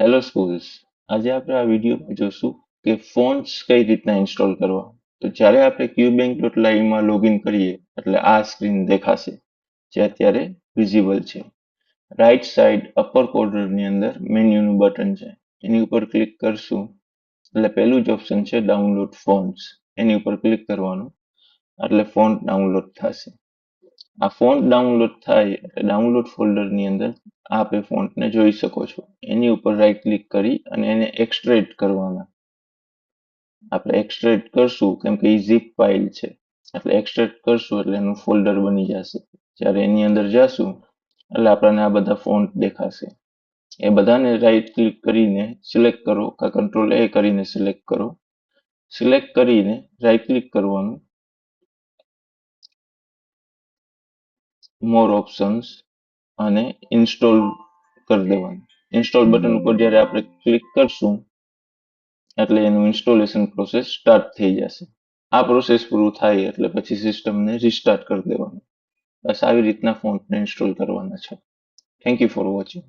Hello schools. આજે આપણે આ વિડીયોમાં જોશું કે ફોન્ટ્સ કઈ રીતના ઇન્સ્ટોલ કરવા. તો જ્યારે આપણે qbank.live માં લોગિન કરીએ એટલે આ સ્ક્રીન દેખાશે જે અત્યારે વિઝિબલ છે. રાઈટ સાઈડ અપર કોર્નરની અંદર મેન્યુનું બટન છે, એની ઉપર ક્લિક કરશું એટલે પહેલું જ ઓપ્શન છે ડાઉનલોડ ફોન્ટ્સ, એની ઉપર ક્લિક કરવાનું એટલે ફોન્ટ ડાઉનલોડ થશે. આ ફોન્ટ ડાઉનલોડ થાય એટલે ડાઉનલોડ ફોલ્ડરની અંદર આપ એ ફોન્ટને જોઈ શકો છો. એની ઉપર રાઈટ ક્લિક કરી અને એને એક્સટ્રેક્ટ કરવાના. આપણે એક્સટ્રેક્ટ કરશું કેમ કે એ ઝીપ ફાઇલ છે એટલે એક્સટ્રેક્ટ કરશું એટલે એનું ફોલ્ડર બની જશે. જ્યારે એની અંદર જશું એટલે આપણને આ બધા ફોન્ટ દેખાશે. એ બધાને રાઈટ ક્લિક કરીને સિલેક્ટ કરો કે કંટ્રોલ A કરીને સિલેક્ટ કરો. સિલેક્ટ કરીને રાઈટ ક્લિક કરવાનું, મોર ઓપ્શન્સ અને ઇન્સ્ટોલ કરી દેવાનું. ઇન્સ્ટોલ બટન ઉપર જ્યારે આપણે ક્લિક કરશું એટલે એનું ઇન્સ્ટોલેશન પ્રોસેસ સ્ટાર્ટ થઈ જશે. આ પ્રોસેસ પૂરું થાય એટલે પછી સિસ્ટમને રિસ્ટાર્ટ કરી દેવાનું. બસ આવી રીતના ફોન્ટને ઇન્સ્ટોલ કરવાના છે. Thank you for watching.